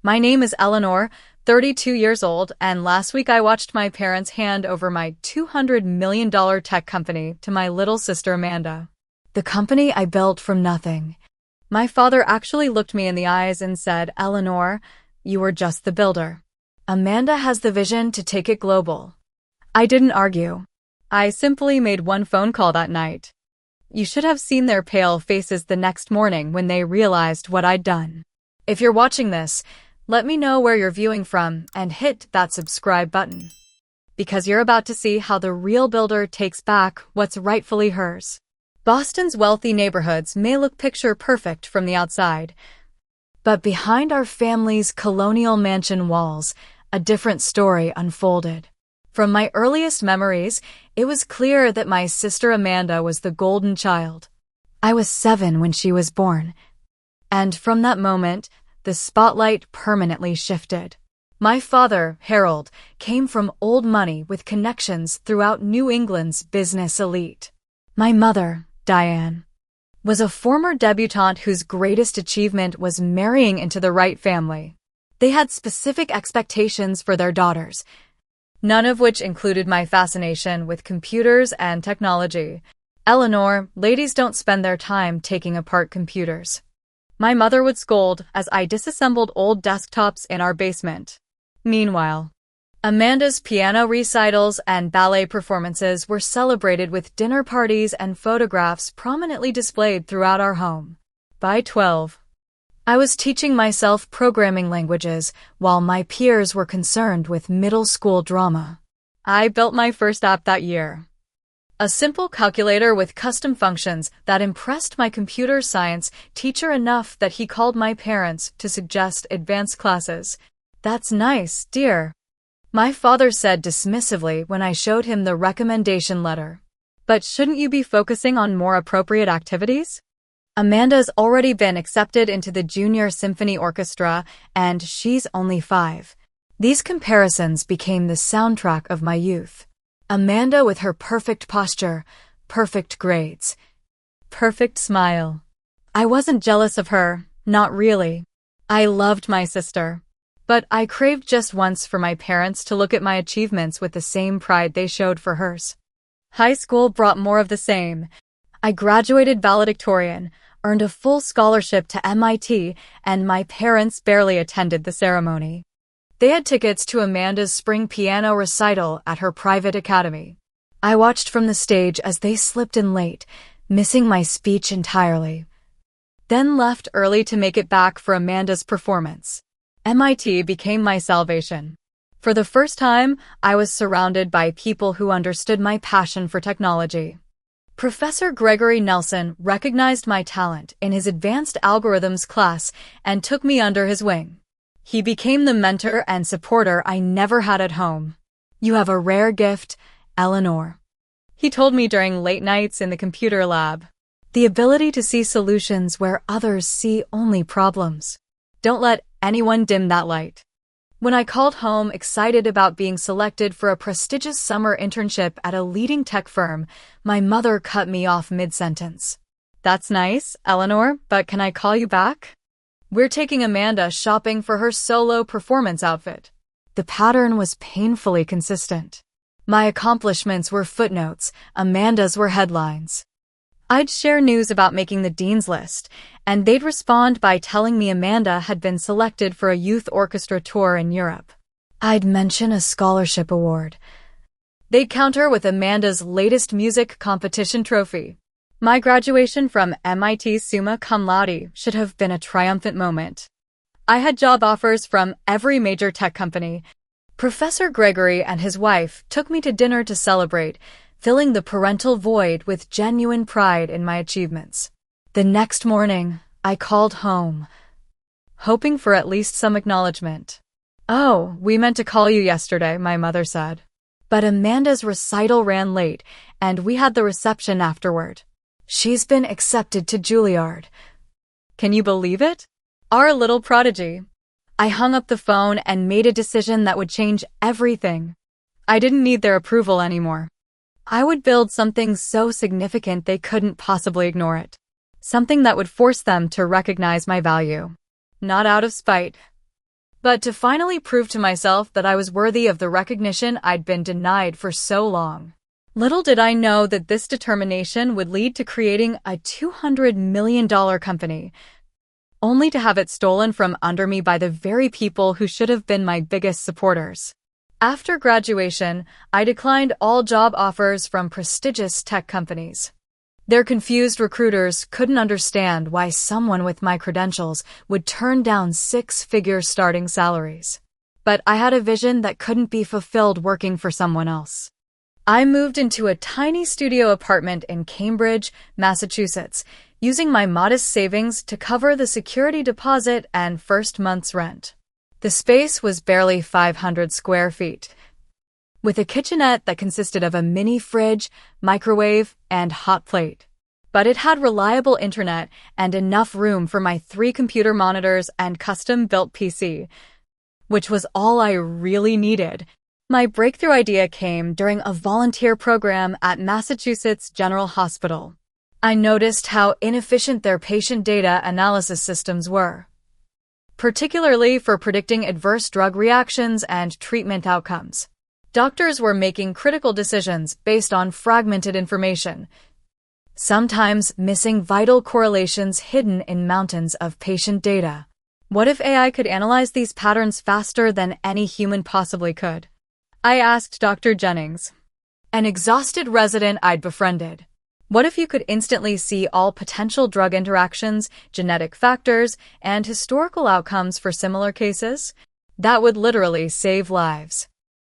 My name is Eleanor, 32 years old, and last week I watched my parents hand over my $200 million tech company to my little sister Amanda. The company I built from nothing. My father actually looked me in the eyes and said, "Eleanor, you were just the builder. Amanda has the vision to take it global." I didn't argue. I simply made one phone call that night. You should have seen their pale faces the next morning when they realized what I'd done. If you're watching this, let me know where you're viewing from and hit that subscribe button. Because you're about to see how the real builder takes back what's rightfully hers. Boston's wealthy neighborhoods may look picture perfect from the outside, but behind our family's colonial mansion walls, a different story unfolded. From my earliest memories, it was clear that my sister Amanda was the golden child. I was 7 when she was born, and from that moment, the spotlight permanently shifted. My father, Harold, came from old money with connections throughout New England's business elite. My mother, Diane, was a former debutante whose greatest achievement was marrying into the right family. They had specific expectations for their daughters, none of which included my fascination with computers and technology. Eleanor, ladies don't spend their time taking apart computers. My mother would scold as I disassembled old desktops in our basement. Meanwhile, Amanda's piano recitals and ballet performances were celebrated with dinner parties and photographs prominently displayed throughout our home. By 12, I was teaching myself programming languages while my peers were concerned with middle school drama. I built my first app that year. A simple calculator with custom functions that impressed my computer science teacher enough that he called my parents to suggest advanced classes. "That's nice, dear," my father said dismissively when I showed him the recommendation letter. "But shouldn't you be focusing on more appropriate activities? Amanda's already been accepted into the Junior Symphony Orchestra, and she's only 5. These comparisons became the soundtrack of my youth. Amanda with her perfect posture, perfect grades, perfect smile. I wasn't jealous of her, not really. I loved my sister. But I craved just once for my parents to look at my achievements with the same pride they showed for hers. High school brought more of the same. I graduated valedictorian, earned a full scholarship to MIT, and my parents barely attended the ceremony. They had tickets to Amanda's spring piano recital at her private academy. I watched from the stage as they slipped in late, missing my speech entirely. Then left early to make it back for Amanda's performance. MIT became my salvation. For the first time, I was surrounded by people who understood my passion for technology. Professor Gregory Nelson recognized my talent in his advanced algorithms class and took me under his wing. He became the mentor and supporter I never had at home. "You have a rare gift, Eleanor," he told me during late nights in the computer lab. "The ability to see solutions where others see only problems. Don't let anyone dim that light." When I called home excited about being selected for a prestigious summer internship at a leading tech firm, my mother cut me off mid-sentence. "That's nice, Eleanor, but can I call you back? We're taking Amanda shopping for her solo performance outfit." The pattern was painfully consistent. My accomplishments were footnotes, Amanda's were headlines. I'd share news about making the dean's list, and they'd respond by telling me Amanda had been selected for a youth orchestra tour in Europe. I'd mention a scholarship award. They'd counter with Amanda's latest music competition trophy. My graduation from MIT summa cum laude should have been a triumphant moment. I had job offers from every major tech company. Professor Gregory and his wife took me to dinner to celebrate, filling the parental void with genuine pride in my achievements. The next morning, I called home, hoping for at least some acknowledgement. "Oh, we meant to call you yesterday," my mother said. But Amanda's recital ran late, and we had the reception afterward. "She's been accepted to Juilliard." Can you believe it? Our little prodigy. I hung up the phone and made a decision that would change everything. I didn't need their approval anymore. I would build something so significant they couldn't possibly ignore it. Something that would force them to recognize my value. Not out of spite, but to finally prove to myself that I was worthy of the recognition I'd been denied for so long. Little did I know that this determination would lead to creating a $200 million company, only to have it stolen from under me by the very people who should have been my biggest supporters. After graduation, I declined all job offers from prestigious tech companies. Their confused recruiters couldn't understand why someone with my credentials would turn down six-figure starting salaries. But I had a vision that couldn't be fulfilled working for someone else. I moved into a tiny studio apartment in Cambridge, Massachusetts, using my modest savings to cover the security deposit and first month's rent. The space was barely 500 square feet, with a kitchenette that consisted of a mini fridge, microwave, and hot plate. But it had reliable internet and enough room for my 3 computer monitors and custom-built PC, which was all I really needed. My breakthrough idea came during a volunteer program at Massachusetts General Hospital. I noticed how inefficient their patient data analysis systems were, particularly for predicting adverse drug reactions and treatment outcomes. Doctors were making critical decisions based on fragmented information, sometimes missing vital correlations hidden in mountains of patient data. What if AI could analyze these patterns faster than any human possibly could? I asked Dr. Jennings, an exhausted resident I'd befriended. What if you could instantly see all potential drug interactions, genetic factors, and historical outcomes for similar cases? That would literally save lives,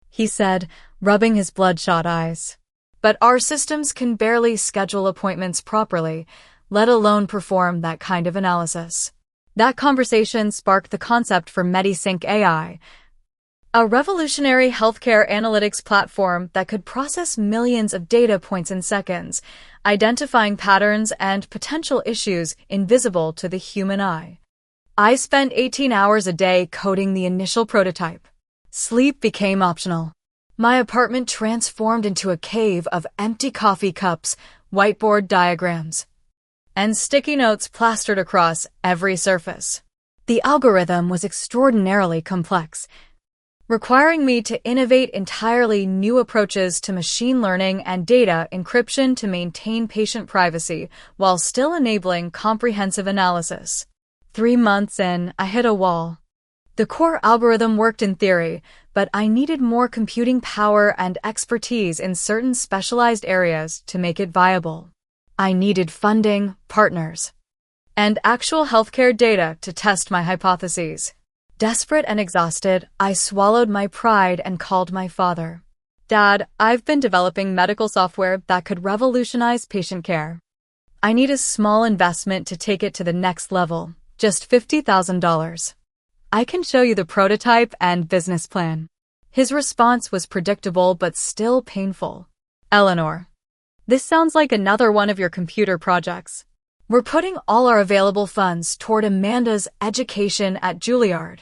he said, rubbing his bloodshot eyes. But our systems can barely schedule appointments properly, let alone perform that kind of analysis. That conversation sparked the concept for MediSync AI, a revolutionary healthcare analytics platform that could process millions of data points in seconds, identifying patterns and potential issues invisible to the human eye. I spent 18 hours a day coding the initial prototype. Sleep became optional. My apartment transformed into a cave of empty coffee cups, whiteboard diagrams, and sticky notes plastered across every surface. The algorithm was extraordinarily complex, requiring me to innovate entirely new approaches to machine learning and data encryption to maintain patient privacy while still enabling comprehensive analysis. 3 months in, I hit a wall. The core algorithm worked in theory, but I needed more computing power and expertise in certain specialized areas to make it viable. I needed funding, partners, and actual healthcare data to test my hypotheses. Desperate and exhausted, I swallowed my pride and called my father. Dad, I've been developing medical software that could revolutionize patient care. I need a small investment to take it to the next level, just $50,000. I can show you the prototype and business plan. His response was predictable but still painful. Eleanor, this sounds like another one of your computer projects. We're putting all our available funds toward Amanda's education at Juilliard.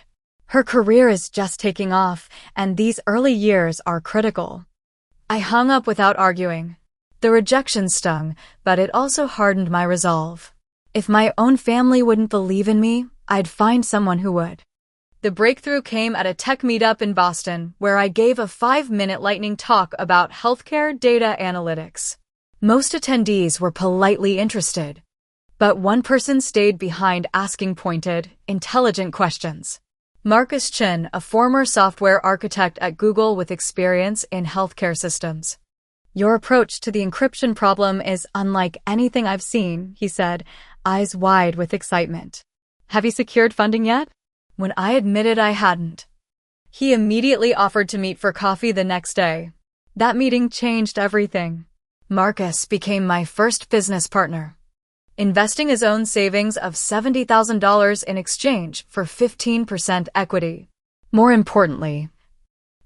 Her career is just taking off, and these early years are critical. I hung up without arguing. The rejection stung, but it also hardened my resolve. If my own family wouldn't believe in me, I'd find someone who would. The breakthrough came at a tech meetup in Boston, where I gave a 5-minute lightning talk about healthcare data analytics. Most attendees were politely interested, but one person stayed behind asking pointed, intelligent questions. Marcus Chin, a former software architect at Google with experience in healthcare systems. Your approach to the encryption problem is unlike anything I've seen, he said, eyes wide with excitement. Have you secured funding yet? When I admitted I hadn't, he immediately offered to meet for coffee the next day. That meeting changed everything. Marcus became my first business partner, investing his own savings of $70,000 in exchange for 15% equity. More importantly,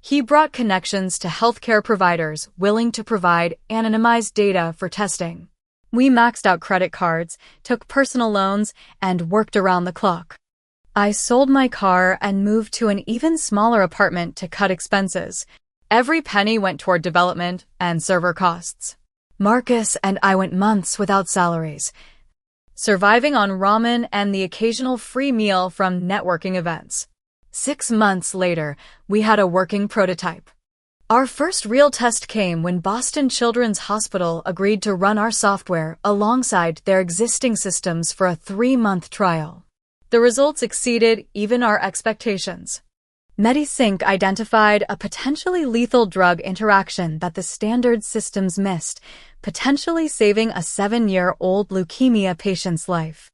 he brought connections to healthcare providers willing to provide anonymized data for testing. We maxed out credit cards, took personal loans, and worked around the clock. I sold my car and moved to an even smaller apartment to cut expenses. Every penny went toward development and server costs. Marcus and I went months without salaries, surviving on ramen and the occasional free meal from networking events. 6 months later, we had a working prototype. Our first real test came when Boston Children's Hospital agreed to run our software alongside their existing systems for a 3-month trial. The results exceeded even our expectations. MediSync identified a potentially lethal drug interaction that the standard systems missed, potentially saving a 7-year-old leukemia patient's life.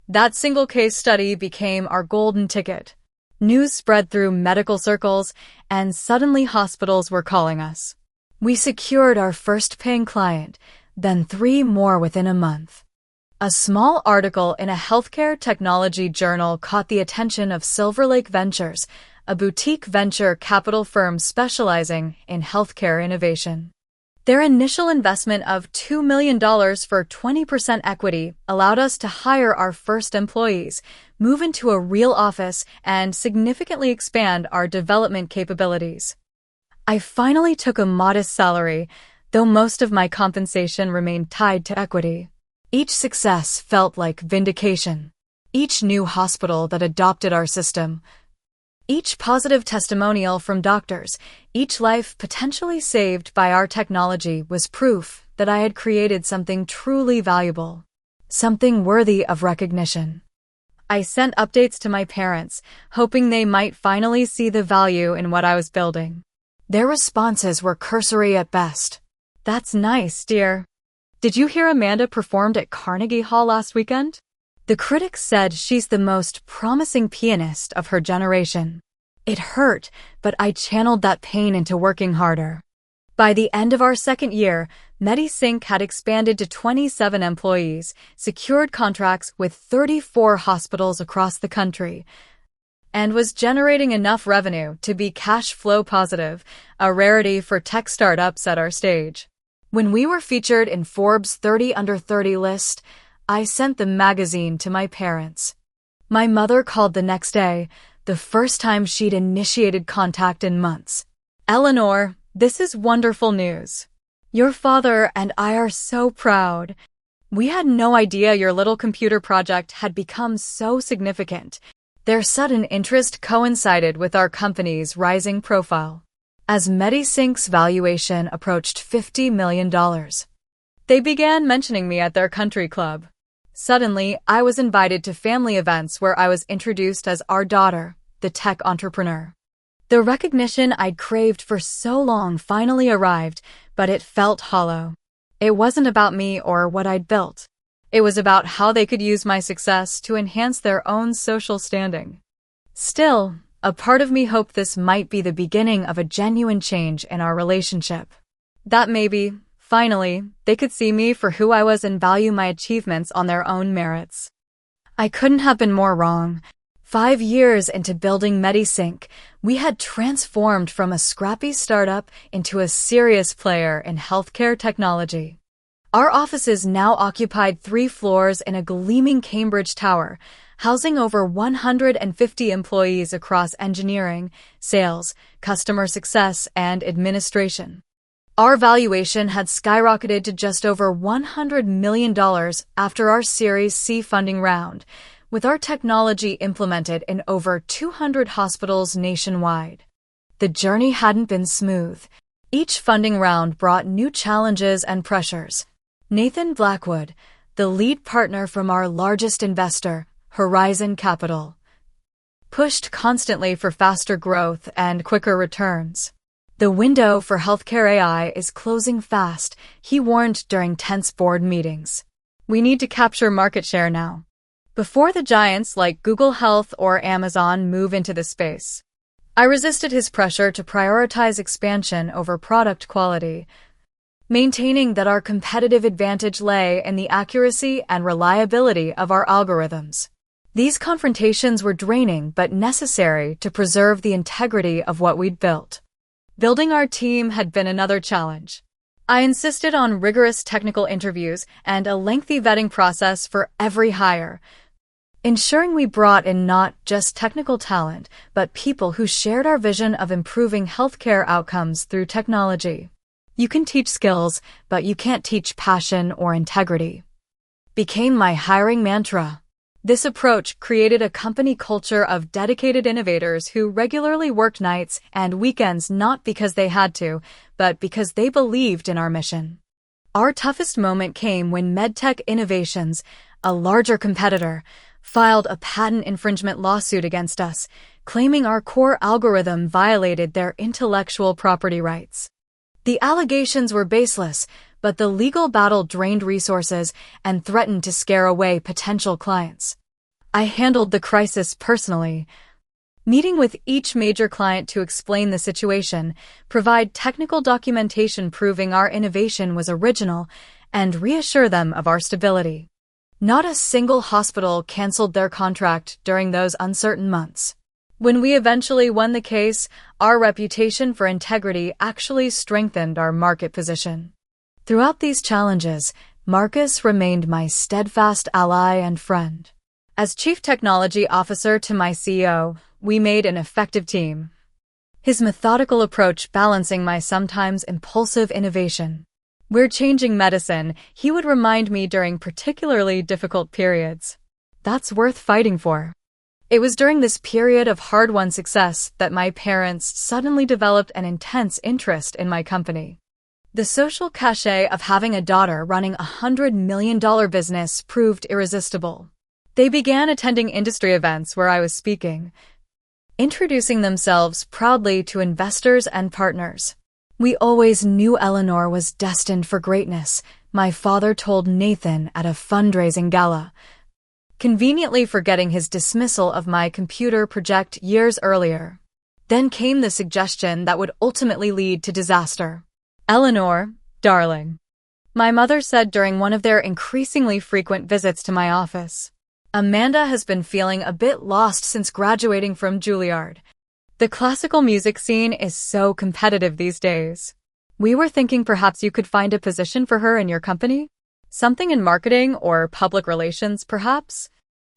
That single case study became our golden ticket. News spread through medical circles, and suddenly hospitals were calling us. We secured our first paying client, then 3 more within a month. A small article in a healthcare technology journal caught the attention of Silver Lake Ventures, a boutique venture capital firm specializing in healthcare innovation. Their initial investment of $2 million for 20% equity allowed us to hire our first employees, move into a real office, and significantly expand our development capabilities. I finally took a modest salary, though most of my compensation remained tied to equity. Each success felt like vindication. Each new hospital that adopted our system, each positive testimonial from doctors, each life potentially saved by our technology was proof that I had created something truly valuable, something worthy of recognition. I sent updates to my parents, hoping they might finally see the value in what I was building. Their responses were cursory at best. "That's nice, dear. Did you hear Amanda performed at Carnegie Hall last weekend? The critics said she's the most promising pianist of her generation." It hurt, but I channeled that pain into working harder. By the end of our second year, MediSync had expanded to 27 employees, secured contracts with 34 hospitals across the country, and was generating enough revenue to be cash flow positive, a rarity for tech startups at our stage. When we were featured in Forbes' 30 Under 30 list, I sent the magazine to my parents. My mother called the next day, the first time she'd initiated contact in months. "Eleanor, this is wonderful news. Your father and I are so proud. We had no idea your little computer project had become so significant." Their sudden interest coincided with our company's rising profile. As MediSync's valuation approached $50 million, they began mentioning me at their country club. Suddenly, I was invited to family events where I was introduced as our daughter, the tech entrepreneur. The recognition I'd craved for so long finally arrived, but it felt hollow. It wasn't about me or what I'd built. It was about how they could use my success to enhance their own social standing. Still, a part of me hoped this might be the beginning of a genuine change in our relationship. That maybe, finally, they could see me for who I was and value my achievements on their own merits. I couldn't have been more wrong. 5 years into building MediSync, we had transformed from a scrappy startup into a serious player in healthcare technology. Our offices now occupied 3 floors in a gleaming Cambridge tower, housing over 150 employees across engineering, sales, customer success, and administration. Our valuation had skyrocketed to just over $100 million after our Series C funding round, with our technology implemented in over 200 hospitals nationwide. The journey hadn't been smooth. Each funding round brought new challenges and pressures. Nathan Blackwood, the lead partner from our largest investor, Horizon Capital, pushed constantly for faster growth and quicker returns. "The window for healthcare AI is closing fast," he warned during tense board meetings. "We need to capture market share now, before the giants like Google Health or Amazon move into the space." I resisted his pressure to prioritize expansion over product quality, maintaining that our competitive advantage lay in the accuracy and reliability of our algorithms. These confrontations were draining but necessary to preserve the integrity of what we'd built. Building our team had been another challenge. I insisted on rigorous technical interviews and a lengthy vetting process for every hire, ensuring we brought in not just technical talent, but people who shared our vision of improving healthcare outcomes through technology. "You can teach skills, but you can't teach passion or integrity," became my hiring mantra. This approach created a company culture of dedicated innovators who regularly worked nights and weekends not because they had to, but because they believed in our mission. Our toughest moment came when MedTech Innovations, a larger competitor, filed a patent infringement lawsuit against us, claiming our core algorithm violated their intellectual property rights. The allegations were baseless, but the legal battle drained resources and threatened to scare away potential clients. I handled the crisis personally, meeting with each major client to explain the situation, provide technical documentation proving our innovation was original, and reassure them of our stability. Not a single hospital canceled their contract during those uncertain months. When we eventually won the case, our reputation for integrity actually strengthened our market position. Throughout these challenges, Marcus remained my steadfast ally and friend. As Chief Technology Officer to my CEO, we made an effective team. His methodical approach balancing my sometimes impulsive innovation. "We're changing medicine," he would remind me during particularly difficult periods. That's worth fighting for. It was during this period of hard-won success that my parents suddenly developed an intense interest in my company. The social cachet of having a daughter running a $100 million business proved irresistible. They began attending industry events where I was speaking, introducing themselves proudly to investors and partners. "We always knew Eleanor was destined for greatness," my father told Nathan at a fundraising gala, conveniently forgetting his dismissal of my computer project years earlier. Then came the suggestion that would ultimately lead to disaster. "Eleanor, darling," my mother said during one of their increasingly frequent visits to my office. "Amanda has been feeling a bit lost since graduating from Juilliard. The classical music scene is so competitive these days. We were thinking perhaps you could find a position for her in your company? Something in marketing or public relations, perhaps?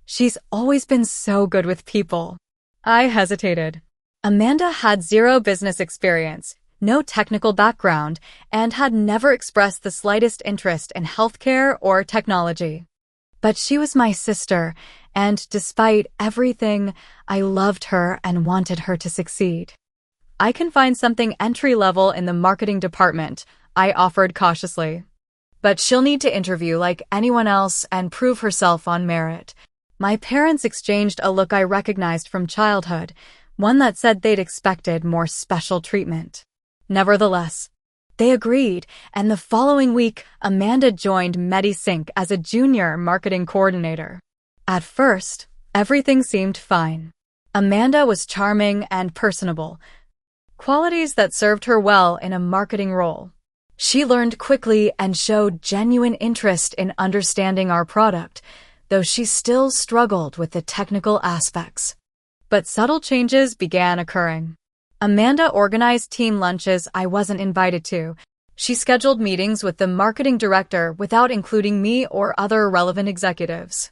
She's always been so good with people." I hesitated. Amanda had zero business experience, no technical background, and had never expressed the slightest interest in healthcare or technology. But she was my sister, and despite everything, I loved her and wanted her to succeed. "I can find something entry-level in the marketing department," I offered cautiously. "But she'll need to interview like anyone else and prove herself on merit." My parents exchanged a look I recognized from childhood, one that said they'd expected more special treatment. Nevertheless, they agreed, and the following week, Amanda joined MediSync as a junior marketing coordinator. At first, everything seemed fine. Amanda was charming and personable, qualities that served her well in a marketing role. She learned quickly and showed genuine interest in understanding our product, though she still struggled with the technical aspects. But subtle changes began occurring. Amanda organized team lunches I wasn't invited to. She scheduled meetings with the marketing director without including me or other relevant executives.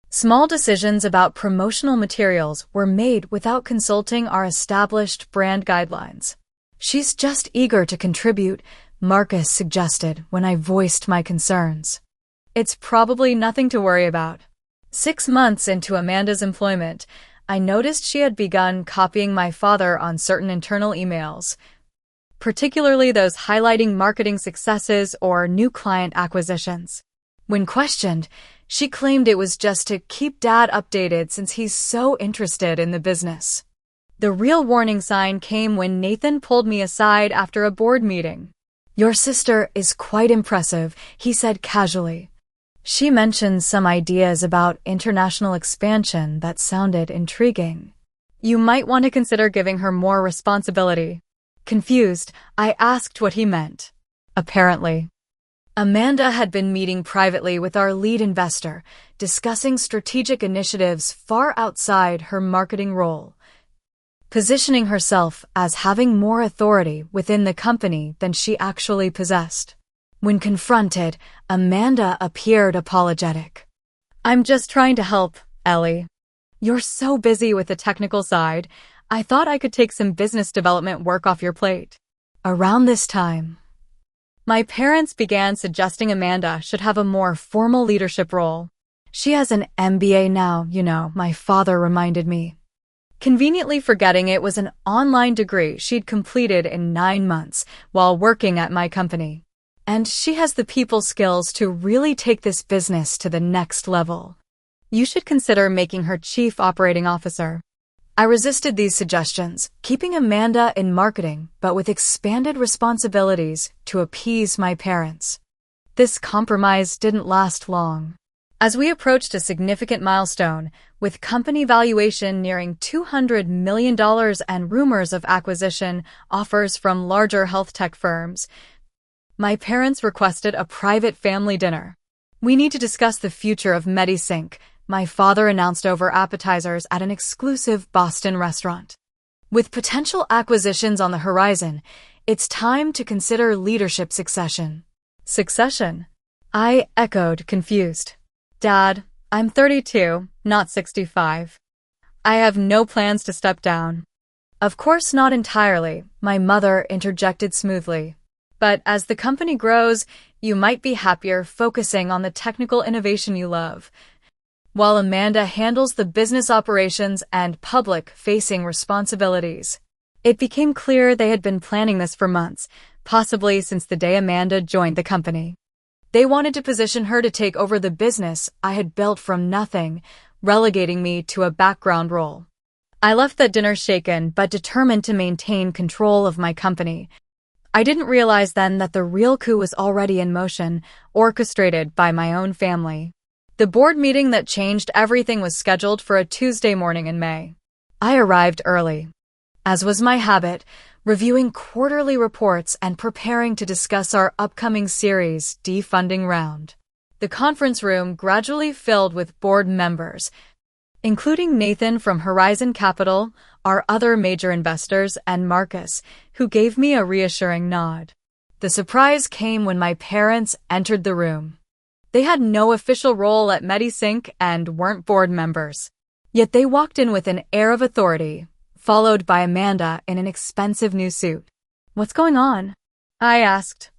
Small decisions about promotional materials were made without consulting our established brand guidelines. "She's just eager to contribute," Marcus suggested when I voiced my concerns. "It's probably nothing to worry about." 6 months into Amanda's employment, I noticed she had begun copying my father on certain internal emails, particularly those highlighting marketing successes or new client acquisitions. When questioned, she claimed it was just to keep Dad updated since he's so interested in the business. The real warning sign came when Nathan pulled me aside after a board meeting. "Your sister is quite impressive," he said casually. "She mentioned some ideas about international expansion that sounded intriguing. You might want to consider giving her more responsibility." Confused, I asked what he meant. Apparently, Amanda had been meeting privately with our lead investor, discussing strategic initiatives far outside her marketing role, positioning herself as having more authority within the company than she actually possessed. When confronted, Amanda appeared apologetic. "I'm just trying to help, Ellie. You're so busy with the technical side. I thought I could take some business development work off your plate." Around this time, my parents began suggesting Amanda should have a more formal leadership role. She has an MBA now, my father reminded me. Conveniently forgetting it was an online degree she'd completed in 9 months while working at my company. And she has the people skills to really take this business to the next level. You should consider making her chief operating officer. I resisted these suggestions, keeping Amanda in marketing, but with expanded responsibilities to appease my parents. This compromise didn't last long. As we approached a significant milestone, with company valuation nearing $200 million and rumors of acquisition offers from larger health tech firms, my parents requested a private family dinner. "We need to discuss the future of MediSync," my father announced over appetizers at an exclusive Boston restaurant. "With potential acquisitions on the horizon, it's time to consider leadership succession." Succession? I echoed, confused. "Dad, I'm 32, not 65. I have no plans to step down." "Of course not entirely," my mother interjected smoothly. "But as the company grows, you might be happier focusing on the technical innovation you love, while Amanda handles the business operations and public-facing responsibilities." It became clear they had been planning this for months, possibly since the day Amanda joined the company. They wanted to position her to take over the business I had built from nothing, relegating me to a background role. I left that dinner shaken but determined to maintain control of my company. I didn't realize then that the real coup was already in motion, orchestrated by my own family. The board meeting that changed everything was scheduled for a Tuesday morning in May. I arrived early. As was my habit, reviewing quarterly reports and preparing to discuss our upcoming Series D funding round. The conference room gradually filled with board members, including Nathan from Horizon Capital, our other major investors, and Marcus, who gave me a reassuring nod. The surprise came when my parents entered the room. They had no official role at MediSync and weren't board members. Yet they walked in with an air of authority, followed by Amanda in an expensive new suit. "What's going on?" I asked,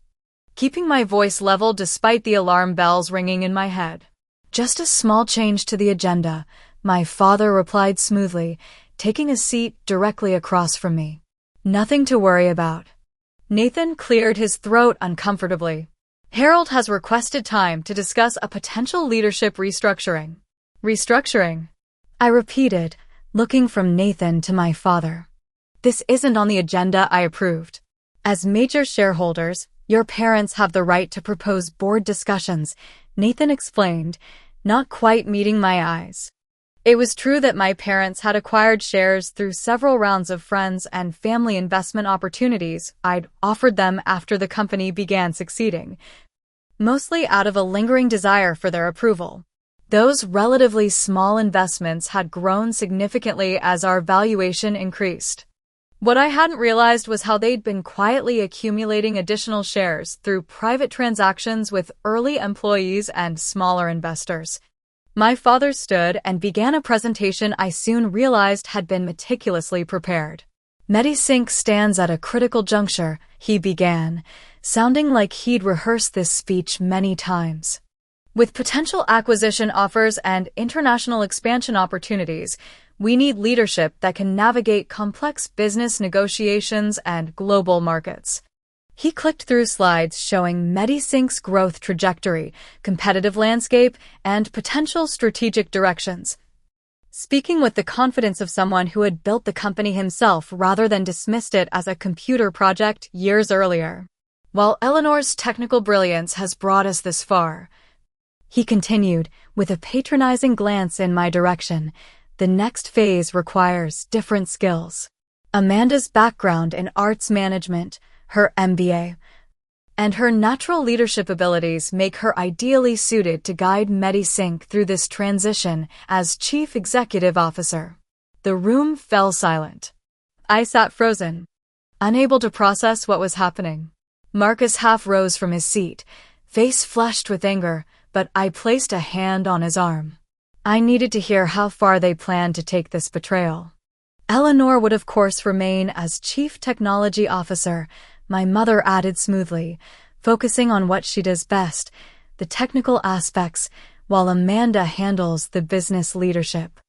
keeping my voice level despite the alarm bells ringing in my head. "Just a small change to the agenda," my father replied smoothly, taking a seat directly across from me. "Nothing to worry about." Nathan cleared his throat uncomfortably. "Harold has requested time to discuss a potential leadership restructuring." "Restructuring?" I repeated, looking from Nathan to my father. "This isn't on the agenda," I approved. "As major shareholders, your parents have the right to propose board discussions," Nathan explained, not quite meeting my eyes. It was true that my parents had acquired shares through several rounds of friends and family investment opportunities I'd offered them after the company began succeeding, mostly out of a lingering desire for their approval. Those relatively small investments had grown significantly as our valuation increased. What I hadn't realized was how they'd been quietly accumulating additional shares through private transactions with early employees and smaller investors. My father stood and began a presentation I soon realized had been meticulously prepared. "MediSync stands at a critical juncture," he began, sounding like he'd rehearsed this speech many times. "With potential acquisition offers and international expansion opportunities, we need leadership that can navigate complex business negotiations and global markets." He clicked through slides showing MediSync's growth trajectory, competitive landscape, and potential strategic directions, speaking with the confidence of someone who had built the company himself rather than dismissed it as a computer project years earlier. "While Eleanor's technical brilliance has brought us this far," he continued, with a patronizing glance in my direction, "the next phase requires different skills. Amanda's background in arts management, her MBA, and her natural leadership abilities make her ideally suited to guide MediSync through this transition as Chief Executive Officer." The room fell silent. I sat frozen, unable to process what was happening. Marcus half rose from his seat, face flushed with anger, but I placed a hand on his arm. I needed to hear how far they planned to take this betrayal. "Eleanor would of course remain as Chief Technology Officer," my mother added smoothly, focusing on what she does best, the technical aspects, while Amanda handles the business leadership.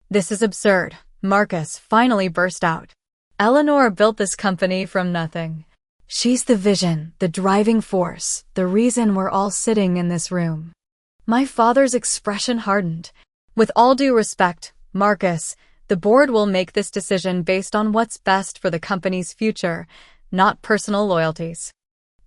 This is absurd, Marcus finally burst out. Eleanor built this company from nothing. She's the vision, the driving force, the reason we're all sitting in this room. My father's expression hardened. With all due respect, Marcus, the board will make this decision based on what's best for the company's future, not personal loyalties.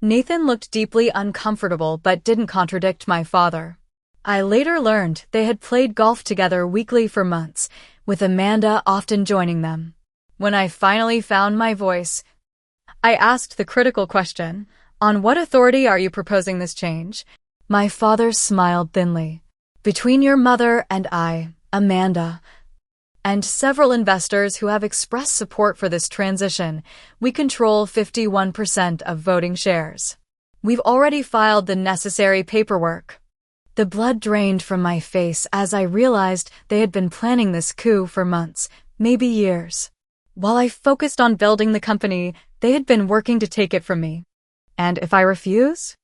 Nathan looked deeply uncomfortable but didn't contradict my father. I later learned they had played golf together weekly for months, with Amanda often joining them. When I finally found my voice, I asked the critical question, "On what authority are you proposing this change?" My father smiled thinly. "Between your mother and I, Amanda, and several investors who have expressed support for this transition, we control 51% of voting shares. We've already filed the necessary paperwork." The blood drained from my face as I realized they had been planning this coup for months, maybe years. While I focused on building the company, they had been working to take it from me. "And if I refuse?"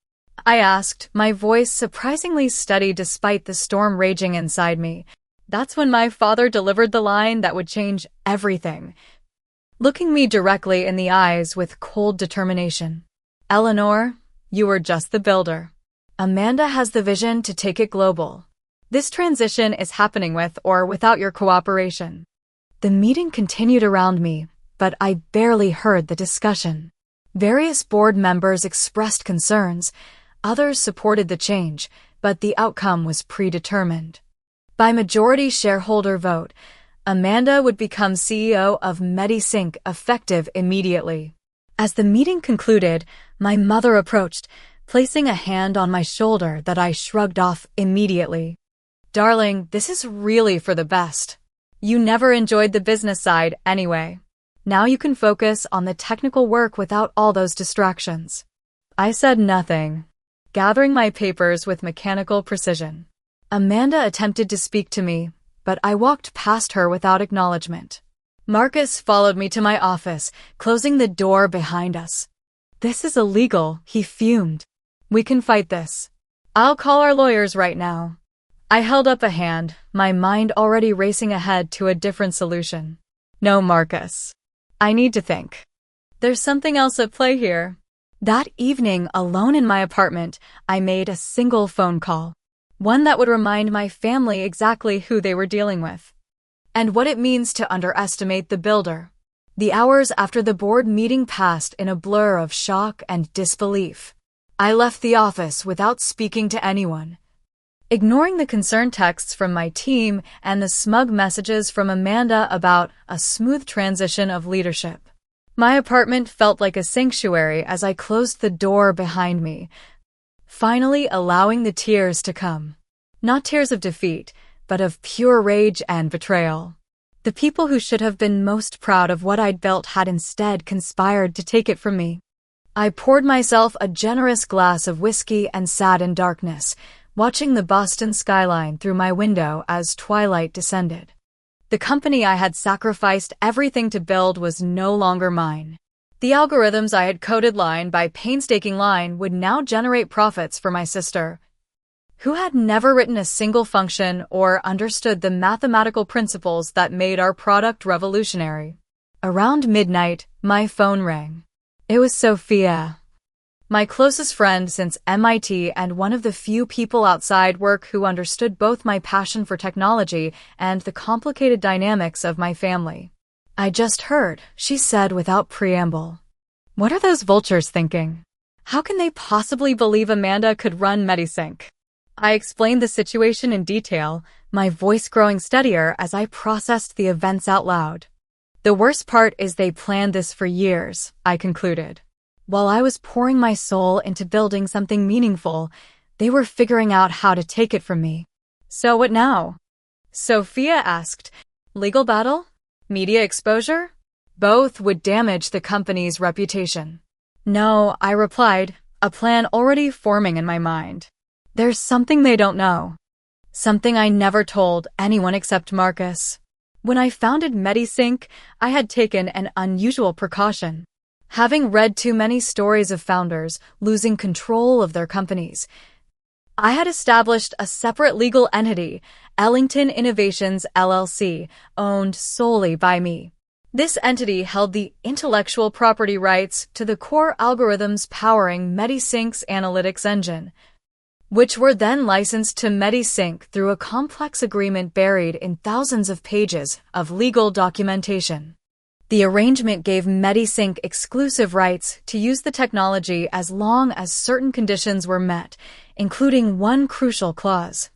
I asked, my voice surprisingly steady despite the storm raging inside me. That's when my father delivered the line that would change everything, looking me directly in the eyes with cold determination. "Eleanor, you were just the builder. Amanda has the vision to take it global. This transition is happening with or without your cooperation." The meeting continued around me, but I barely heard the discussion. Various board members expressed concerns. Others supported the change, but the outcome was predetermined. By majority shareholder vote, Amanda would become CEO of MediSync effective immediately. As the meeting concluded, my mother approached, placing a hand on my shoulder that I shrugged off immediately. "Darling, this is really for the best. You never enjoyed the business side anyway. Now you can focus on the technical work without all those distractions." I said nothing, gathering my papers with mechanical precision. Amanda attempted to speak to me, but I walked past her without acknowledgement. Marcus followed me to my office, closing the door behind us. "This is illegal," he fumed. "We can fight this. I'll call our lawyers right now." I held up a hand, my mind already racing ahead to a different solution. "No, Marcus. I need to think. There's something else at play here." That evening, alone in my apartment, I made a single phone call. One that would remind my family exactly who they were dealing with, and what it means to underestimate the builder. The hours after the board meeting passed in a blur of shock and disbelief. I left the office without speaking to anyone, ignoring the concerned texts from my team and the smug messages from Amanda about a smooth transition of leadership. My apartment felt like a sanctuary as I closed the door behind me, finally allowing the tears to come. Not tears of defeat, but of pure rage and betrayal. The people who should have been most proud of what I'd built had instead conspired to take it from me. I poured myself a generous glass of whiskey and sat in darkness, watching the Boston skyline through my window as twilight descended. The company I had sacrificed everything to build was no longer mine. The algorithms I had coded line by painstaking line would now generate profits for my sister, who had never written a single function or understood the mathematical principles that made our product revolutionary. Around midnight, my phone rang. It was Sophia, my closest friend since MIT and one of the few people outside work who understood both my passion for technology and the complicated dynamics of my family. "I just heard," she said without preamble. "What are those vultures thinking? How can they possibly believe Amanda could run MediSync?" I explained the situation in detail, my voice growing steadier as I processed the events out loud. "The worst part is they planned this for years," I concluded. While I was pouring my soul into building something meaningful, they were figuring out how to take it from me. "So what now?" Sophia asked. "Legal battle? Media exposure? Both would damage the company's reputation." "No," I replied, a plan already forming in my mind. "There's something they don't know. Something I never told anyone except Marcus. When I founded MediSync, I had taken an unusual precaution. Having read too many stories of founders losing control of their companies, I had established a separate legal entity, Ellington Innovations LLC, owned solely by me. This entity held the intellectual property rights to the core algorithms powering MediSync's analytics engine, which were then licensed to MediSync through a complex agreement buried in thousands of pages of legal documentation. The arrangement gave MediSync exclusive rights to use the technology as long as certain conditions were met, including one crucial clause.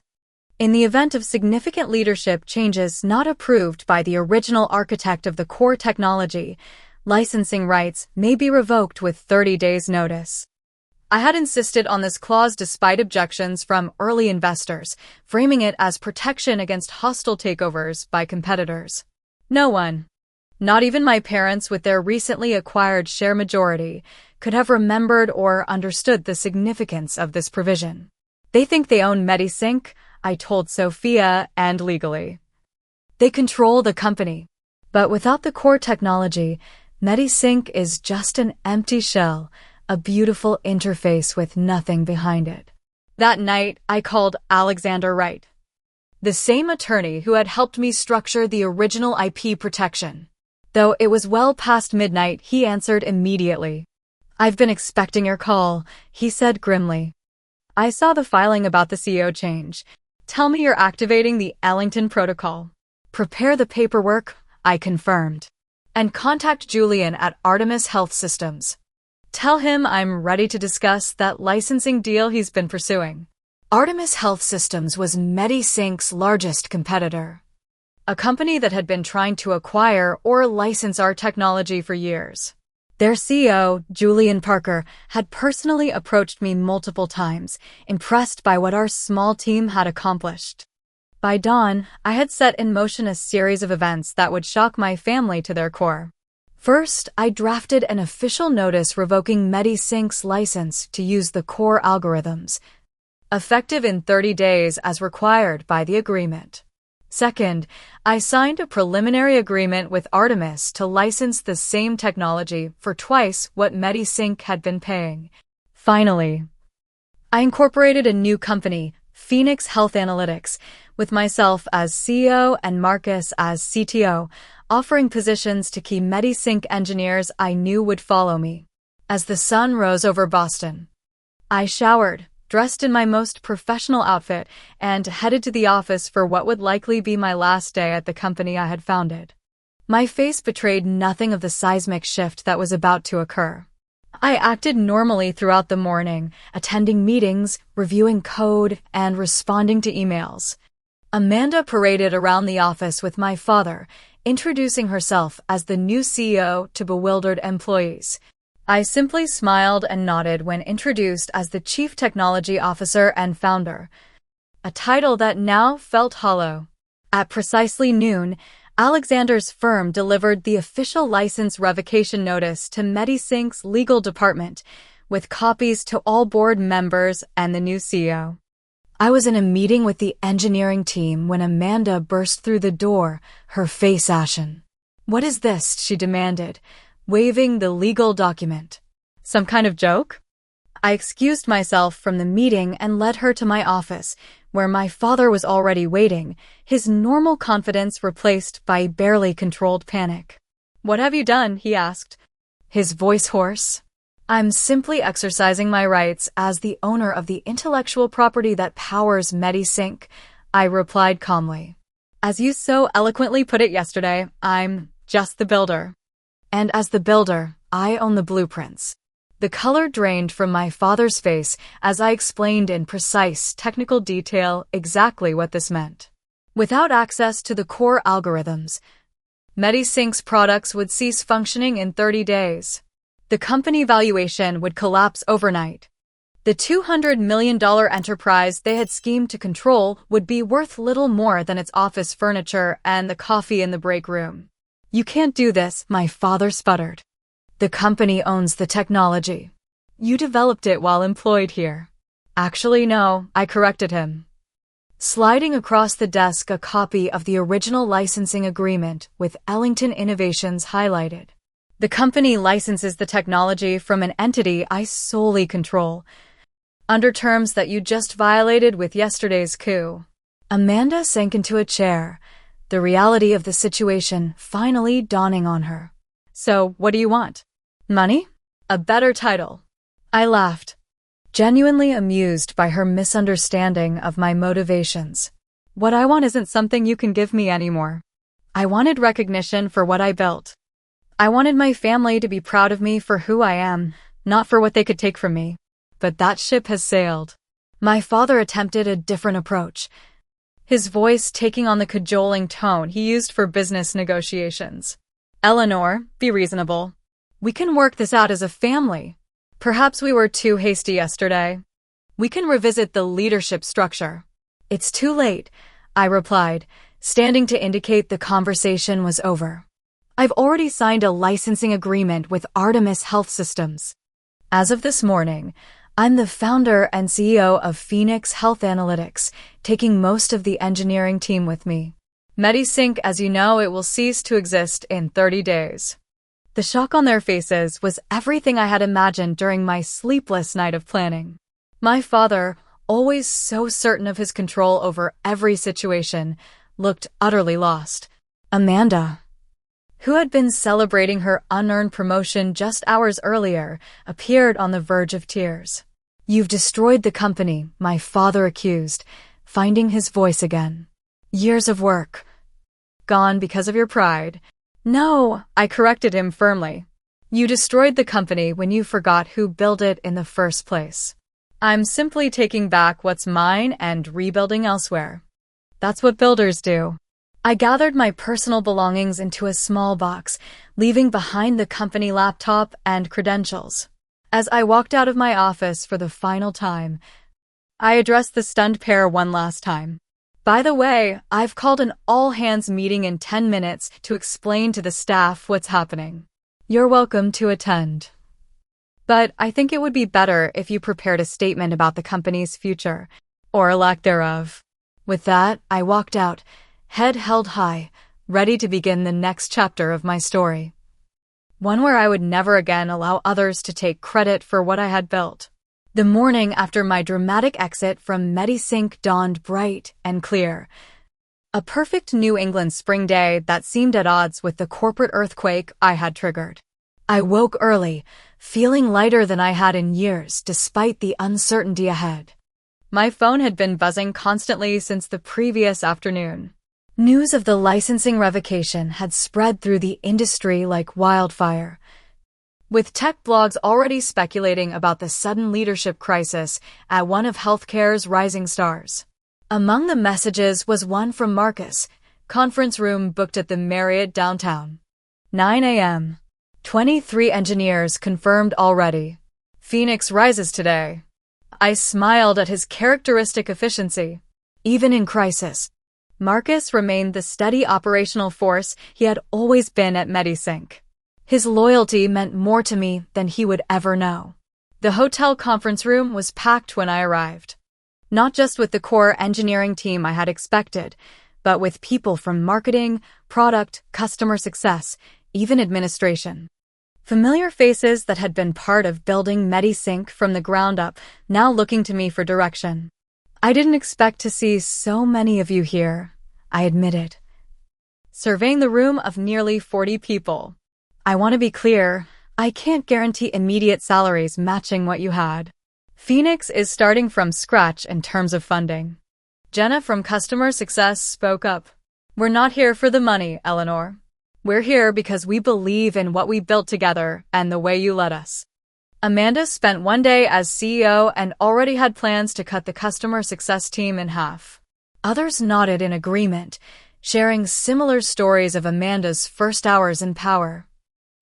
In the event of significant leadership changes not approved by the original architect of the core technology, licensing rights may be revoked with 30 days' notice. I had insisted on this clause despite objections from early investors, framing it as protection against hostile takeovers by competitors. No one, not even my parents with their recently acquired share majority, could have remembered or understood the significance of this provision. They think they own MediSync, I told Sophia, and legally. They control the company. But without the core technology, MediSync is just an empty shell, a beautiful interface with nothing behind it. That night, I called Alexander Wright, the same attorney who had helped me structure the original IP protection. Though it was well past midnight, he answered immediately. "I've been expecting your call," he said grimly. "I saw the filing about the CEO change. Tell me you're activating the Ellington protocol." "Prepare the paperwork," I confirmed. "And contact Julian at Artemis Health Systems. Tell him I'm ready to discuss that licensing deal he's been pursuing." Artemis Health Systems was MediSync's largest competitor, a company that had been trying to acquire or license our technology for years. Their CEO, Julian Parker, had personally approached me multiple times, impressed by what our small team had accomplished. By dawn, I had set in motion a series of events that would shock my family to their core. First, I drafted an official notice revoking MediSync's license to use the core algorithms, effective in 30 days as required by the agreement. Second, I signed a preliminary agreement with Artemis to license the same technology for twice what MediSync had been paying. Finally, I incorporated a new company, Phoenix Health Analytics, with myself as CEO and Marcus as CTO, offering positions to key MediSync engineers I knew would follow me. As the sun rose over Boston, I showered, dressed in my most professional outfit, and headed to the office for what would likely be my last day at the company I had founded. My face betrayed nothing of the seismic shift that was about to occur. I acted normally throughout the morning, attending meetings, reviewing code, and responding to emails. Amanda paraded around the office with my father, introducing herself as the new CEO to bewildered employees. I simply smiled and nodded when introduced as the Chief Technology Officer and Founder, a title that now felt hollow. At precisely noon, Alexander's firm delivered the official license revocation notice to MediSync's legal department, with copies to all board members and the new CEO. I was in a meeting with the engineering team when Amanda burst through the door, her face ashen. "What is this?" she demanded, waving the legal document. "Some kind of joke?" I excused myself from the meeting and led her to my office, where my father was already waiting, his normal confidence replaced by barely controlled panic. "What have you done?" he asked, his voice hoarse. "I'm simply exercising my rights as the owner of the intellectual property that powers MediSync," I replied calmly. "As you so eloquently put it yesterday, I'm just the builder. And as the builder, I own the blueprints." The color drained from my father's face as I explained in precise technical detail exactly what this meant. Without access to the core algorithms, MediSync's products would cease functioning in 30 days. The company valuation would collapse overnight. The $200 million enterprise they had schemed to control would be worth little more than its office furniture and the coffee in the break room. "You can't do this," my father sputtered. "The company owns the technology. You developed it while employed here." "Actually, no," I corrected him, sliding across the desk a copy of the original licensing agreement with Ellington Innovations highlighted. "The company licenses the technology from an entity I solely control, under terms that you just violated with yesterday's coup. Amanda sank into a chair, the reality of the situation finally dawning on her. So, what do you want? Money? A better title. I laughed, genuinely amused by her misunderstanding of my motivations. What I want isn't something you can give me anymore. I wanted recognition for what I built. I wanted my family to be proud of me for who I am, not for what they could take from me. But that ship has sailed. My father attempted a different approach, his voice taking on the cajoling tone he used for business negotiations. Eleanor, be reasonable. We can work this out as a family. Perhaps we were too hasty yesterday. We can revisit the leadership structure. It's too late, I replied, standing to indicate the conversation was over. I've already signed a licensing agreement with Artemis Health Systems. As of this morning, I'm the founder and CEO of Phoenix Health Analytics, taking most of the engineering team with me. MediSync, as you know, it will cease to exist in 30 days. The shock on their faces was everything I had imagined during my sleepless night of planning. My father, always so certain of his control over every situation, looked utterly lost. Amanda, who had been celebrating her unearned promotion just hours earlier, appeared on the verge of tears. You've destroyed the company, my father accused, finding his voice again. Years of work. Gone because of your pride. No, I corrected him firmly. You destroyed the company when you forgot who built it in the first place. I'm simply taking back what's mine and rebuilding elsewhere. That's what builders do. I gathered my personal belongings into a small box, leaving behind the company laptop and credentials. As I walked out of my office for the final time, I addressed the stunned pair one last time. By the way, I've called an all-hands meeting in 10 minutes to explain to the staff what's happening. You're welcome to attend. But I think it would be better if you prepared a statement about the company's future, or lack thereof. With that, I walked out, head held high, ready to begin the next chapter of my story. One where I would never again allow others to take credit for what I had built. The morning after my dramatic exit from MediSync dawned bright and clear. A perfect New England spring day that seemed at odds with the corporate earthquake I had triggered. I woke early, feeling lighter than I had in years despite the uncertainty ahead. My phone had been buzzing constantly since the previous afternoon. News of the licensing revocation had spread through the industry like wildfire, with tech blogs already speculating about the sudden leadership crisis at one of healthcare's rising stars. Among the messages was one from Marcus, conference room booked at the Marriott downtown. 9 a.m. 23 engineers confirmed already. Phoenix rises today. I smiled at his characteristic efficiency. Even in crisis, Marcus remained the steady operational force he had always been at MediSync. His loyalty meant more to me than he would ever know. The hotel conference room was packed when I arrived. Not just with the core engineering team I had expected, but with people from marketing, product, customer success, even administration. Familiar faces that had been part of building MediSync from the ground up, now looking to me for direction. I didn't expect to see so many of you here, I admitted, surveying the room of nearly 40 people. I want to be clear, I can't guarantee immediate salaries matching what you had. Phoenix is starting from scratch in terms of funding. Jenna from Customer Success spoke up. We're not here for the money, Eleanor. We're here because we believe in what we built together and the way you led us. Amanda spent one day as CEO and already had plans to cut the customer success team in half. Others nodded in agreement, sharing similar stories of Amanda's first hours in power.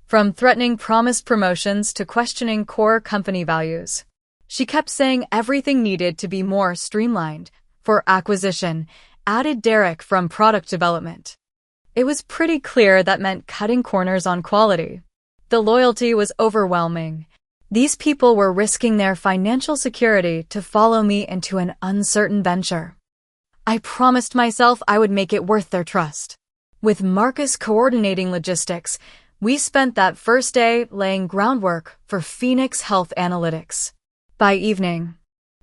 From threatening promised promotions to questioning core company values. She kept saying everything needed to be more streamlined. For acquisition, added Derek from product development. It was pretty clear that meant cutting corners on quality. The loyalty was overwhelming. These people were risking their financial security to follow me into an uncertain venture. I promised myself I would make it worth their trust. With Marcus coordinating logistics, we spent that first day laying groundwork for Phoenix Health Analytics. By evening,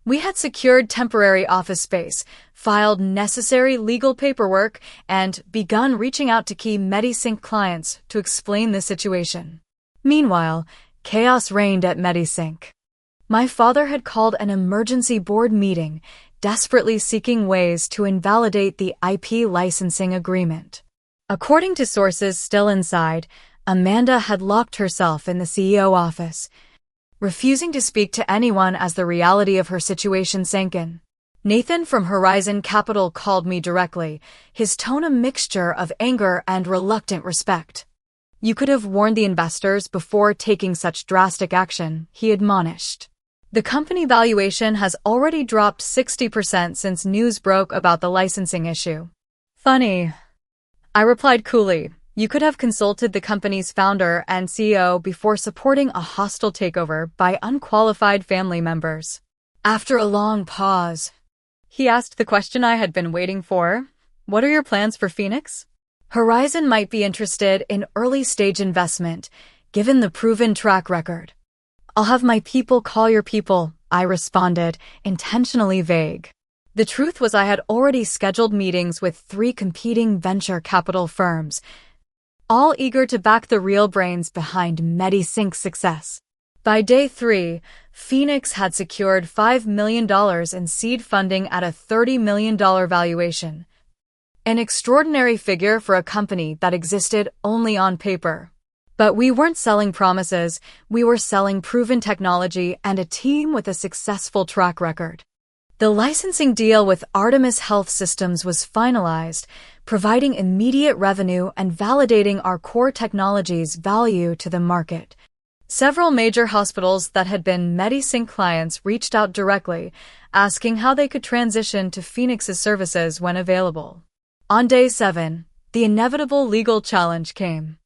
We had secured temporary office space, filed necessary legal paperwork, and begun reaching out to key MediSync clients to explain the situation. Meanwhile, chaos reigned at MediSync. My father had called an emergency board meeting, desperately seeking ways to invalidate the IP licensing agreement. According to sources still inside, Amanda had locked herself in the CEO office, refusing to speak to anyone as the reality of her situation sank in. Nathan from Horizon Capital called me directly, his tone a mixture of anger and reluctant respect. "You could have warned the investors before taking such drastic action," he admonished. "The company valuation has already dropped 60% since news broke about the licensing issue." "Funny," I replied coolly. "You could have consulted the company's founder and CEO before supporting a hostile takeover by unqualified family members." After a long pause, he asked the question I had been waiting for. "What are your plans for Phoenix?" "Horizon might be interested in early-stage investment, given the proven track record." "I'll have my people call your people," I responded, intentionally vague. The truth was I had already scheduled meetings with 3 competing venture capital firms, all eager to back the real brains behind MediSync's success. By day 3, Phoenix had secured $5 million in seed funding at a $30 million valuation, an extraordinary figure for a company that existed only on paper. But we weren't selling promises, we were selling proven technology and a team with a successful track record. The licensing deal with Artemis Health Systems was finalized, providing immediate revenue and validating our core technology's value to the market. Several major hospitals that had been MediSync clients reached out directly, asking how they could transition to Phoenix's services when available. On day 7, the inevitable legal challenge came.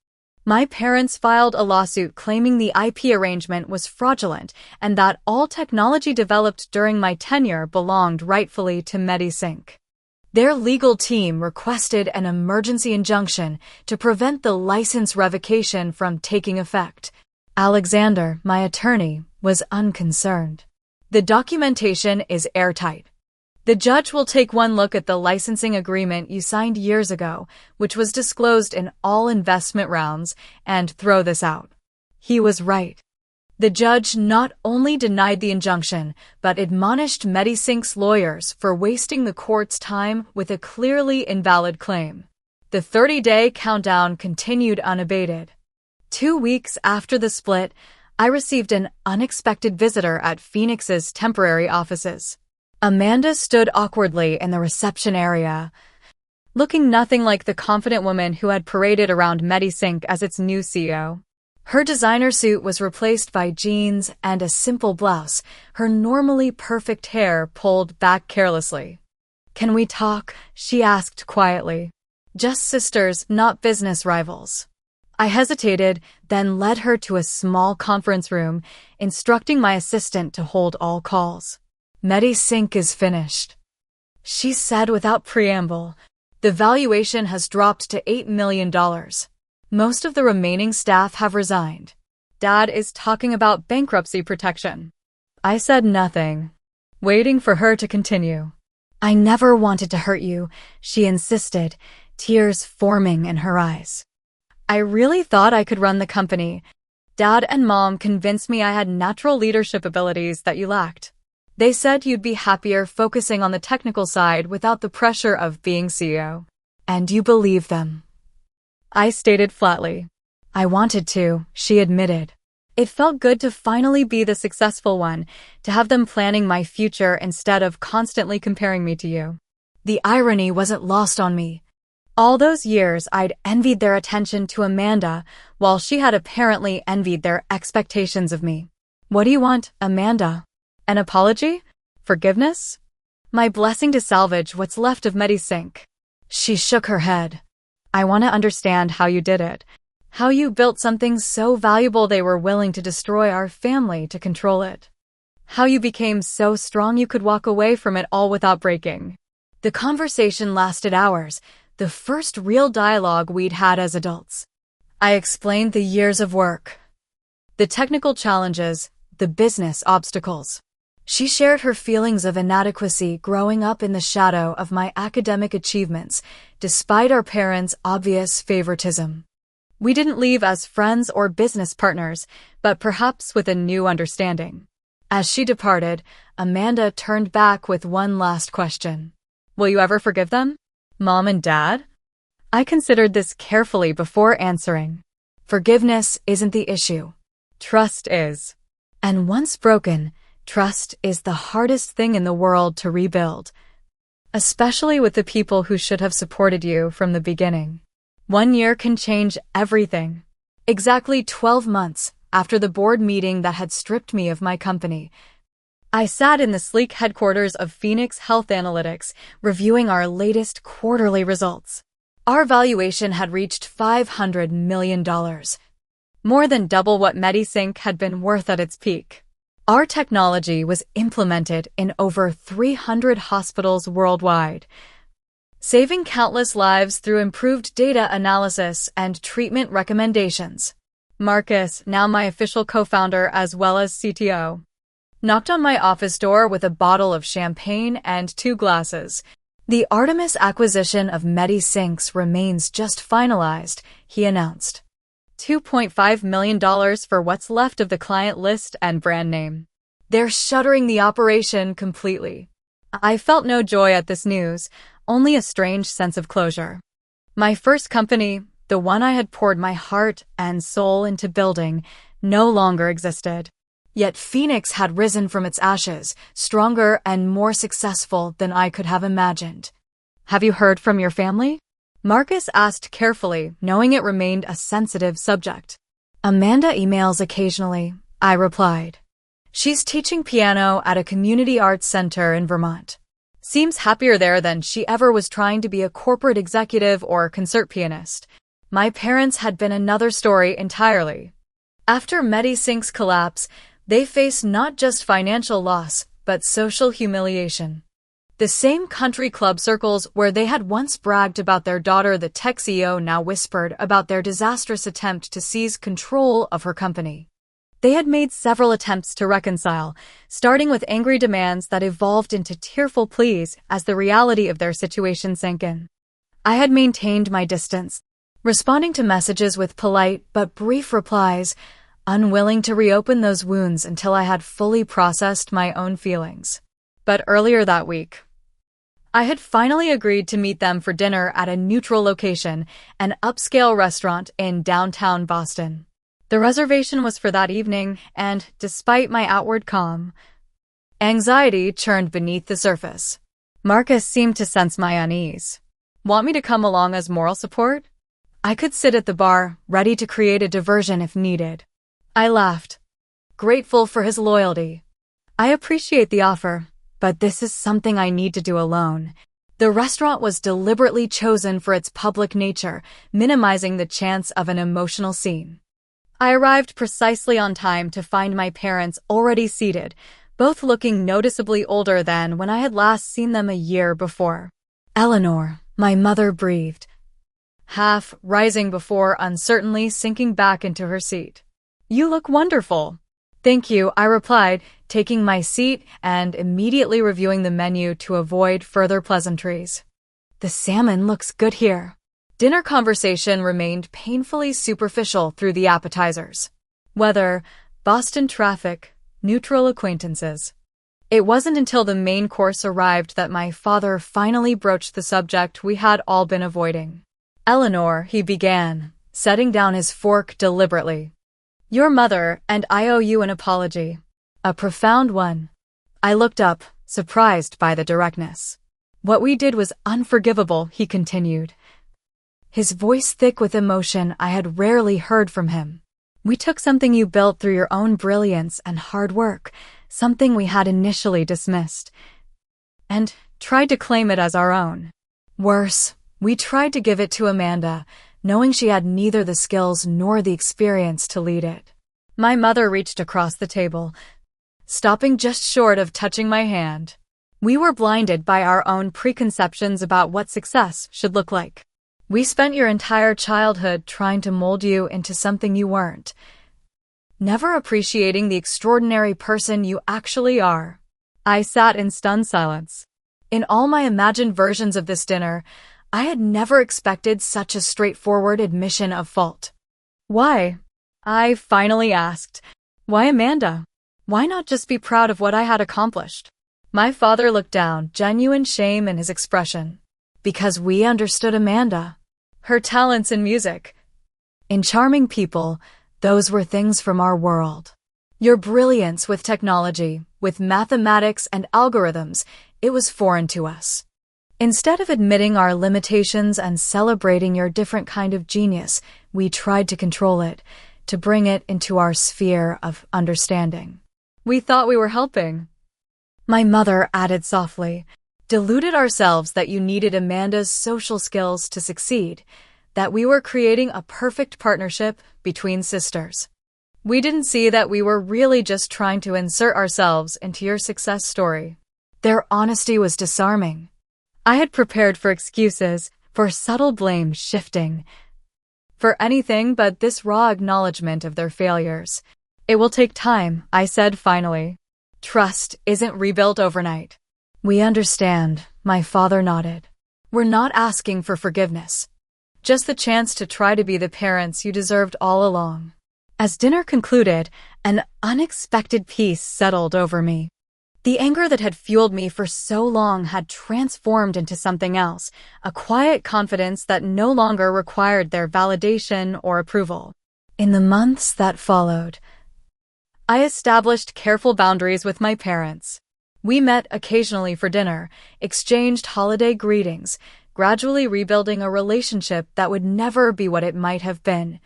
My parents filed a lawsuit claiming the IP arrangement was fraudulent and that all technology developed during my tenure belonged rightfully to MediSync. Their legal team requested an emergency injunction to prevent the license revocation from taking effect. Alexander, my attorney, was unconcerned. "The documentation is airtight. The judge will take one look at the licensing agreement you signed years ago, which was disclosed in all investment rounds, and throw this out." He was right. The judge not only denied the injunction, but admonished MediSync's lawyers for wasting the court's time with a clearly invalid claim. The 30-day countdown continued unabated. 2 weeks after the split, I received an unexpected visitor at Phoenix's temporary offices. Amanda stood awkwardly in the reception area, looking nothing like the confident woman who had paraded around MediSync as its new CEO. Her designer suit was replaced by jeans and a simple blouse, her normally perfect hair pulled back carelessly. "Can we talk?" she asked quietly. "Just sisters, not business rivals." I hesitated, then led her to a small conference room, instructing my assistant to hold all calls. "MediSync is finished," she said without preamble. "The valuation has dropped to $8 million. Most of the remaining staff have resigned. Dad is talking about bankruptcy protection." I said nothing, waiting for her to continue. "I never wanted to hurt you," she insisted, tears forming in her eyes. "I really thought I could run the company. Dad and Mom convinced me I had natural leadership abilities that you lacked. They said you'd be happier focusing on the technical side without the pressure of being CEO. And you believe them." I stated flatly. "I wanted to," she admitted. "It felt good to finally be the successful one, to have them planning my future instead of constantly comparing me to you." The irony wasn't lost on me. All those years I'd envied their attention to Amanda, while she had apparently envied their expectations of me. "What do you want, Amanda? An apology? Forgiveness? My blessing to salvage what's left of MediSync?" She shook her head. "I want to understand how you did it. How you built something so valuable they were willing to destroy our family to control it. How you became so strong you could walk away from it all without breaking." The conversation lasted hours, the first real dialogue we'd had as adults. I explained the years of work, the technical challenges, the business obstacles. She shared her feelings of inadequacy growing up in the shadow of my academic achievements, despite our parents' obvious favoritism. We didn't leave as friends or business partners, but perhaps with a new understanding. As she departed, Amanda turned back with one last question. Will you ever forgive them? Mom and Dad? I considered this carefully before answering. Forgiveness isn't the issue. Trust is. And once broken, trust is the hardest thing in the world to rebuild, especially with the people who should have supported you from the beginning. 1 year can change everything. Exactly 12 months after the board meeting that had stripped me of my company, I sat in the sleek headquarters of Phoenix Health Analytics, reviewing our latest quarterly results. Our valuation had reached $500 million, more than double what MediSync had been worth at its peak. Our technology was implemented in over 300 hospitals worldwide, saving countless lives through improved data analysis and treatment recommendations. Marcus, now my official co-founder as well as CTO, knocked on my office door with a bottle of champagne and 2 glasses. The Artemis acquisition of MediSync remains just finalized, he announced. $2.5 million for what's left of the client list and brand name. They're shuttering the operation completely. I felt no joy at this news, only a strange sense of closure. My first company, the one I had poured my heart and soul into building, no longer existed. Yet Phoenix had risen from its ashes, stronger and more successful than I could have imagined. Have you heard from your family? Marcus asked carefully, knowing it remained a sensitive subject. Amanda emails occasionally, I replied. She's teaching piano at a community arts center in Vermont. Seems happier there than she ever was trying to be a corporate executive or concert pianist. My parents had been another story entirely. After MediSync's collapse, they faced not just financial loss, but social humiliation. The same country club circles where they had once bragged about their daughter, the tech CEO, now whispered about their disastrous attempt to seize control of her company. They had made several attempts to reconcile, starting with angry demands that evolved into tearful pleas as the reality of their situation sank in. I had maintained my distance, responding to messages with polite but brief replies, unwilling to reopen those wounds until I had fully processed my own feelings. But earlier that week, I had finally agreed to meet them for dinner at a neutral location, an upscale restaurant in downtown Boston. The reservation was for that evening, and despite my outward calm, anxiety churned beneath the surface. Marcus seemed to sense my unease. Want me to come along as moral support? I could sit at the bar, ready to create a diversion if needed. I laughed, grateful for his loyalty. I appreciate the offer, but this is something I need to do alone. The restaurant was deliberately chosen for its public nature, minimizing the chance of an emotional scene. I arrived precisely on time to find my parents already seated, both looking noticeably older than when I had last seen them a year before. Eleanor, my mother breathed, half rising before uncertainly sinking back into her seat. You look wonderful. Thank you, I replied, taking my seat and immediately reviewing the menu to avoid further pleasantries. The salmon looks good here. Dinner conversation remained painfully superficial through the appetizers. Weather, Boston traffic, neutral acquaintances. It wasn't until the main course arrived that my father finally broached the subject we had all been avoiding. Eleanor, he began, setting down his fork deliberately. Your mother, and I owe you an apology. A profound one. I looked up, surprised by the directness. What we did was unforgivable, he continued, his voice thick with emotion I had rarely heard from him. We took something you built through your own brilliance and hard work, something we had initially dismissed, and tried to claim it as our own. Worse, we tried to give it to Amanda, knowing she had neither the skills nor the experience to lead it. My mother reached across the table, stopping just short of touching my hand. We were blinded by our own preconceptions about what success should look like. We spent your entire childhood trying to mold you into something you weren't, never appreciating the extraordinary person you actually are. I sat in stunned silence. In all my imagined versions of this dinner, I had never expected such a straightforward admission of fault. Why? I finally asked. Why Amanda? Why not just be proud of what I had accomplished? My father looked down, genuine shame in his expression. Because we understood Amanda. Her talents in music. In charming people, those were things from our world. Your brilliance with technology, with mathematics and algorithms, it was foreign to us. Instead of admitting our limitations and celebrating your different kind of genius, we tried to control it, to bring it into our sphere of understanding. We thought we were helping. My mother added softly, deluded ourselves that you needed Amanda's social skills to succeed, that we were creating a perfect partnership between sisters. We didn't see that we were really just trying to insert ourselves into your success story. Their honesty was disarming. I had prepared for excuses, for subtle blame shifting, for anything but this raw acknowledgement of their failures. It will take time, I said finally. Trust isn't rebuilt overnight. We understand, my father nodded. We're not asking for forgiveness. Just the chance to try to be the parents you deserved all along. As dinner concluded, an unexpected peace settled over me. The anger that had fueled me for so long had transformed into something else, a quiet confidence that no longer required their validation or approval. In the months that followed, I established careful boundaries with my parents. We met occasionally for dinner, exchanged holiday greetings, gradually rebuilding a relationship that would never be what it might have been,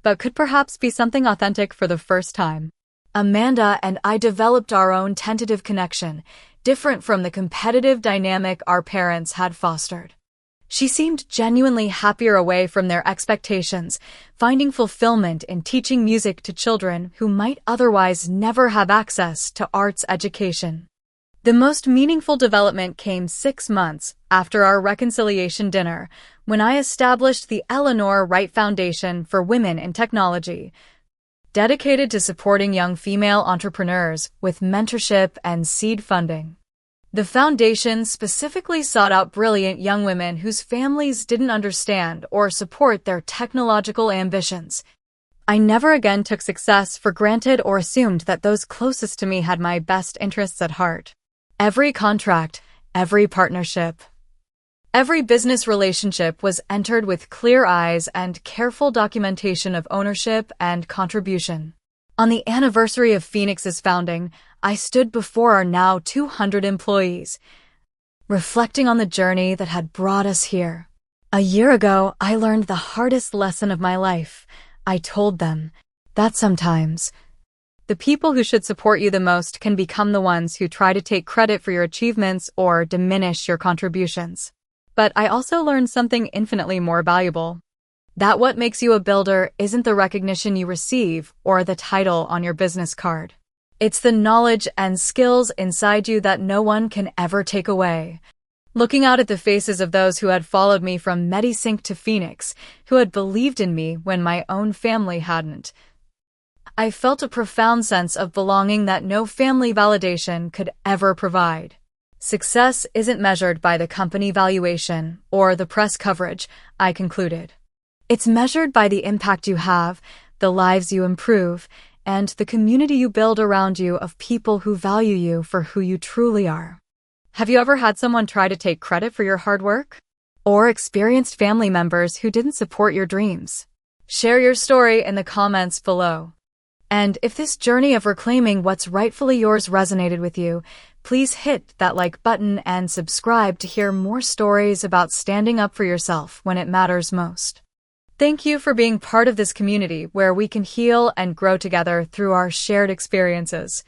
but could perhaps be something authentic for the first time. Amanda and I developed our own tentative connection, different from the competitive dynamic our parents had fostered. She seemed genuinely happier away from their expectations, finding fulfillment in teaching music to children who might otherwise never have access to arts education. The most meaningful development came 6 months after our reconciliation dinner, when I established the Eleanor Wright Foundation for Women in Technology, dedicated to supporting young female entrepreneurs with mentorship and seed funding. The foundation specifically sought out brilliant young women whose families didn't understand or support their technological ambitions. I never again took success for granted or assumed that those closest to me had my best interests at heart. Every contract, every partnership, every business relationship was entered with clear eyes and careful documentation of ownership and contribution. On the anniversary of Phoenix's founding, I stood before our now 200 employees, reflecting on the journey that had brought us here. A year ago, I learned the hardest lesson of my life. I told them that sometimes the people who should support you the most can become the ones who try to take credit for your achievements or diminish your contributions. But I also learned something infinitely more valuable. That what makes you a builder isn't the recognition you receive or the title on your business card. It's the knowledge and skills inside you that no one can ever take away. Looking out at the faces of those who had followed me from MediSync to Phoenix, who had believed in me when my own family hadn't, I felt a profound sense of belonging that no family validation could ever provide. Success isn't measured by the company valuation or the press coverage, I concluded. It's measured by the impact you have, the lives you improve, and the community you build around you of people who value you for who you truly are. Have you ever had someone try to take credit for your hard work? Or experienced family members who didn't support your dreams? Share your story in the comments below. And if this journey of reclaiming what's rightfully yours resonated with you, please hit that like button and subscribe to hear more stories about standing up for yourself when it matters most. Thank you for being part of this community where we can heal and grow together through our shared experiences.